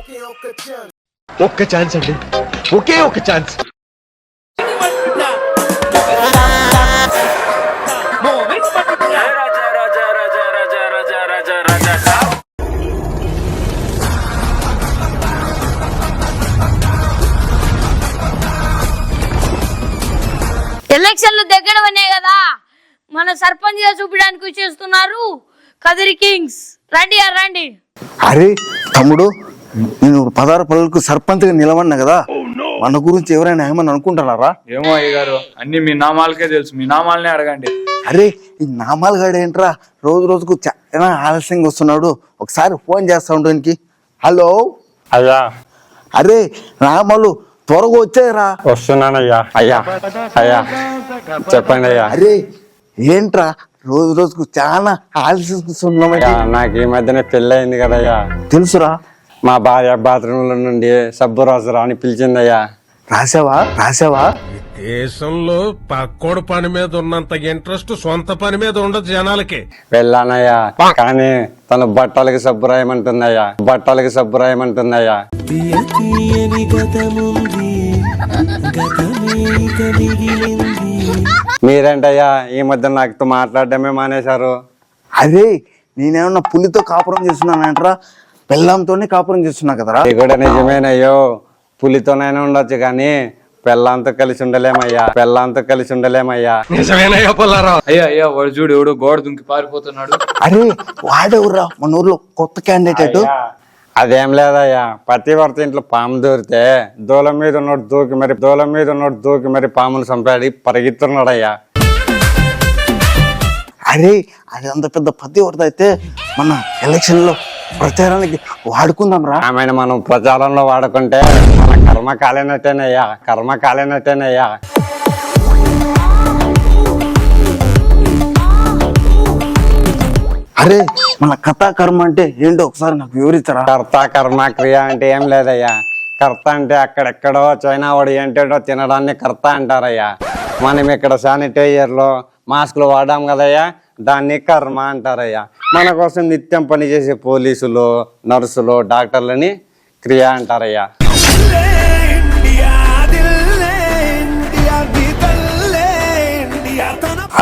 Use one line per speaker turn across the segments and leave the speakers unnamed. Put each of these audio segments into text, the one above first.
ఒక్క ఛాన్స్ అండి, ఒకే ఒక్క ఛాన్స్.
ఎలక్షన్లు దగ్గర ఉన్నాయి కదా, మన సర్పంచ్ గా చూపించడానికి వచ్చేస్తున్నారు కదిరి కింగ్స్. రండి రండి.
అరే తమ్ముడు, నేను 16 పల్లెలకు సర్పంచ్గా నిలవన్నా కదా, మన గురించి ఎవరైనా ఏమని అనుకుంటున్నారా?
ఏమో అయ్య గారు, అన్ని మీ నామాలకే తెలుసు, మీ నామాలనే అడగండి.
అరే ఈ నామాలు గాడు ఏంట్రా రోజు రోజుకు చాలా ఆలస్యంగా వస్తున్నాడు, ఒకసారి ఫోన్ చేస్తా ఉండడానికి. హలో
అయ్యా.
అరే నామాలు త్వరగా వచ్చాయరా.
వస్తున్నానయ్యా. అయ్యా అయ్యా చెప్పండి అయ్యా.
అరే ఏంట్రా రోజు రోజుకు చాలా ఆలస్యం.
నాకు ఈ మధ్యనే పెళ్ళి అయింది కదయ్యా.
తెలుసురా,
మా భార్య బాత్రూమ్ లో నుండి సబ్బు రాసురా అని పిలిచిందయ్యా.
రాసావా?
దేశంలో పక్కోడు పని మీద ఉన్నంత ఇంట్రెస్ట్ సొంత పని మీద ఉండదు జనాలకి.
వెళ్ళానయ్యా, కానీ తను బట్టలకి సబ్బు రాయమంటుందయ్యా. మీరేంటయ్యా ఈ మధ్య నాకుతో మాట్లాడటమే మానేశారు?
అదే నేనేమన్నా పులితో కాపురం చేస్తున్నానంటరా, పెళ్ళంతోనే కాపురం చేస్తున్నా కదరా.
ఇది కూడా నిజమేనయ్యో, పులితోనైనా ఉండొచ్చు కానీ పెళ్ళంతో కలిసి ఉండలేమయ్యా.
నిజమేనయ్యా పుల్లారావు.
అయ్యా వాడు చూడు, ఎవడు గోడ దుంకి పారిపోతున్నాడు.
అరే వాడెవర్రా మన ఊర్లో కొత్త క్యాండిడేట్?
అదేం లేదయ్యా, పతివర్త ఇంట్లో పాము దూరితే దూలం మీద ఉన్నోడు దూకి మరి పామును చంపాడి పరిగెత్తున్నాడయ్యా.
అరే అది అంత పెద్ద పతివర్త అయితే మన ఎలక్షన్ లో ప్రచారానికి వాడుకుందాం రా.
ఆమెను మనం ప్రచారంలో వాడుకుంటే మన కర్మ కాలేనట్టేనయ్యా.
అరే మన కథా కర్మ అంటే ఏంటో ఒకసారి నాకు వివరించరా.
కర్త కర్మ క్రియ అంటే ఏం లేదయ్యా. కర్త అంటే అక్కడెక్కడో చైనా వాడు ఏంటేటో తినడాన్ని కర్త అంటారయ్యా. మనం ఇక్కడ శానిటైజర్లు మాస్కులు వాడాం కదయ్యా, దాన్ని కర్మ అంటారయ్యా. మన కోసం నిత్యం పనిచేసే పోలీసులు, నర్సులు, డాక్టర్లని క్రియ అంటారయ్యా.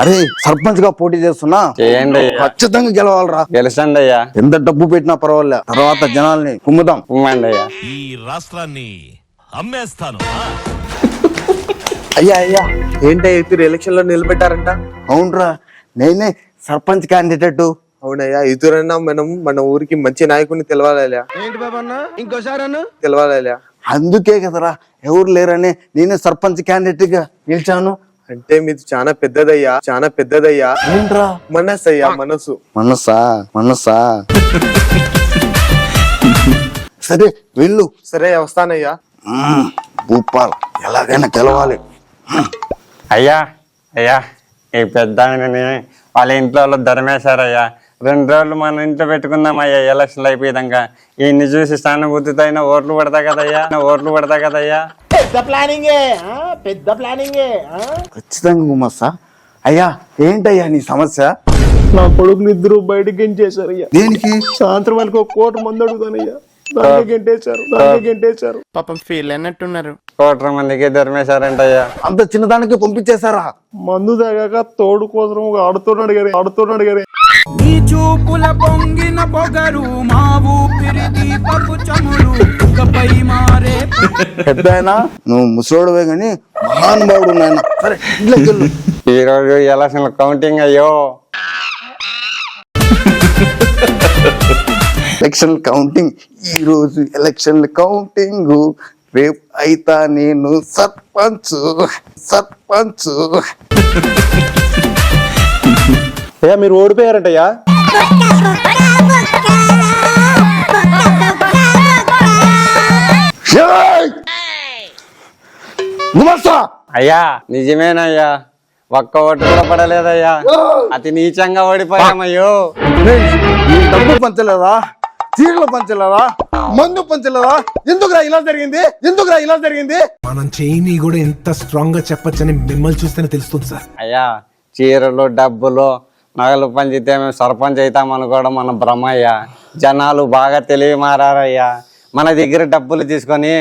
అరే సర్పంచ్ గా పోటీ చేస్తున్నా,
చేయండి,
ఖచ్చితంగా గెలవాలరా.
గెలిచండి అయ్యా.
ఎంత డబ్బు పెట్టినా పర్వాలే, తర్వాత జనాల్ని కుమ్ముదాం.
అయ్యా.
ఈ రాష్ట్రాన్ని అమ్మేస్తాను.
అయ్యా ఏంటో ఎలక్షన్ లో నిలబెట్టారంట?
అవునరా, నేనే సర్పంచ్ క్యాండిడేట్.
అవునయ్యా, ఇతరన్నా మన ఊరికి మంచి నాయకుడిని తెలవాలయ్యా.
ఏంటి బాబన్నా ఇంకోసారి
తెలవాలయ్యా.
అందుకే కదరా ఎవరు లేరని నేనే సర్పంచ్ క్యాండిడేట్ గా నిలిచాను.
అంటే మీది చాలా పెద్దదయ్యా.
ఏంట్రా?
మనసు అయ్యా,
మనసా. సరే వెళ్ళు.
సరే వస్తానయ్యా.
భూపాల్ ఎలాగైనా గెలవాలి.
అయ్యా ఈ పెద్ద వాళ్ళ ఇంట్లో ధర్మేశారయ్యా. 2 రోజులు మన ఇంట్లో పెట్టుకుందాం అయ్యా, ఎలక్షన్లు అయిపోయాక. ఈయన్ని చూసి సానుభూతితో అయినా ఓట్లు పడతా కదయ్యా.
పెద్ద ప్లానింగే.
ఖచ్చితంగా గుమస్తా. అయ్యా ఏంటయ్యా నీ సమస్య?
నా కొడుకుని 2 బయటకి గెంటేశారయ్యా.
దేనికి?
సాయంత్రం వాళ్ళకి 1 కోటి మంది అడుగుతానయ్యా, గెంటేశారు. పాపం ఫీల్ అయినట్టున్నారు.
1 కోటి మందికి ధర్మేశారంటయ్యా.
అంత చిన్నదానికి పంపించేశారా?
మందు తాగాక తోడు కోసం ఆడుతున్నాడు గారే.
నీ చూపుల పొంగిన పొగరు మా ఊపిరి దీపపు చమురు పై మారే.
పెద్దాయనా నువ్వు ముసలోడువే గాని మహానుభావుడు నాయన. సరే ఇంట్లోకి వెళ్ళు.
ఈ రోజు ఎలక్షన్ కౌంటింగ్ అయ్యో.
ఎలక్షన్ కౌంటింగ్, ఈ రోజు ఎలక్షన్ కౌంటింగ్, రేపు అయితా నేను సర్పంచ్.
అయ్యా మీరు ఓడిపోయారంటయ్యా.
అయ్యా నిజమేనయ్యా, 1 ఓటు కూడా పడలేదయ్యా. అతి నీచంగా ఓడిపోయామయ్యో.
డబ్బు పంచలేదా, చీరలు పంచలేదా, మందు పంచలేదా? ఎందుకురా ఇలా జరిగింది?
మనం చేయని కూడా ఎంత స్ట్రాంగ్ గా చెప్పొచ్చని మిమ్మల్ని చూస్తేనే తెలుస్తుంది సార్.
అయ్యా చీరలు, డబ్బులు, నగలు పంచితే మేము సర్పంచ్ అవుతాం అనుకోవడం మన భ్రమయ్యా. జనాలు బాగా తెలివి మారారయ్యా. మన దగ్గర డబ్బులు తీసుకొని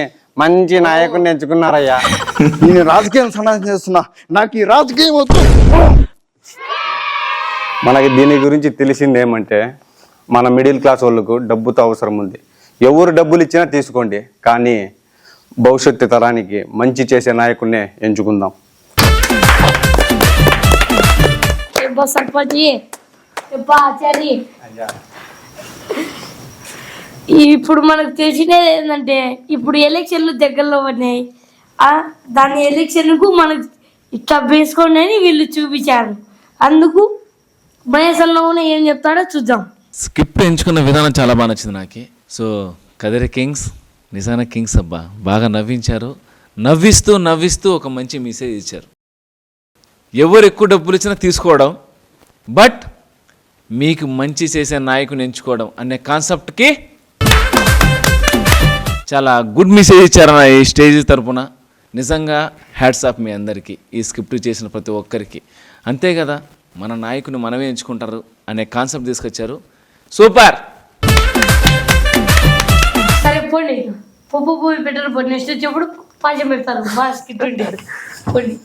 మంచి నాయకుడిని ఎంచుకున్నారయ్యా.
నేను రాజకీయం సన్నాసం చేస్తున్నా, నాకు ఈ రాజకీయం వద్దు.
మనకి దీని గురించి తెలిసింది ఏమంటే, మన మిడిల్ క్లాస్ వాళ్ళకు డబ్బుతో అవసరం ఉంది. ఎవరు డబ్బులు ఇచ్చినా తీసుకోండి, కానీ భవిష్యత్తు తరానికి మంచి చేసే నాయకుడినే ఎంచుకుందాం.
సర్పంచ్ ఆచారి, ఇప్పుడు మనకు తెలిసినది ఏంటంటే ఇప్పుడు ఎలక్షన్లు దగ్గరలో ఉన్నాయి. దాని ఎలక్షన్కు మనకు ఇట్లా వేసుకోండి అని వీళ్ళు చూపించారు. అందుకు మహేష్ అన్న కూడా ఏం చెప్తాడో చూద్దాం.
స్క్రిప్ట్ ఎంచుకున్న విధానం చాలా బాగా నచ్చింది నాకు. సో కదిరి కింగ్స్ నిజానికి కింగ్స్ అబ్బా, బాగా నవ్వించారు. నవ్విస్తూ ఒక మంచి మెసేజ్ ఇచ్చారు. ఎవరు ఎక్కువ డబ్బులు ఇచ్చినా తీసుకోవడం, బట్ మీకు మంచి చేసే నాయకుని ఎంచుకోవడం అనే కాన్సెప్ట్కి చాలా గుడ్ మెసేజ్ ఇచ్చారన్న ఈ స్టేజ్ తరపున. నిజంగా హ్యాట్స్ ఆఫ్ మీ అందరికీ, ఈ స్క్రిప్ట్ చేసిన ప్రతి ఒక్కరికి. అంతే కదా, మన నాయకుని మనమే ఎంచుకుంటారు అనే కాన్సెప్ట్ తీసుకొచ్చారు. సూపర్.
సరే పోండి, పప్పు పెట్టారు. నెక్స్ట్ వచ్చేప్పుడు పాచం పెడతారు. బాగా స్కిట్ ఉంటారు. పోండి.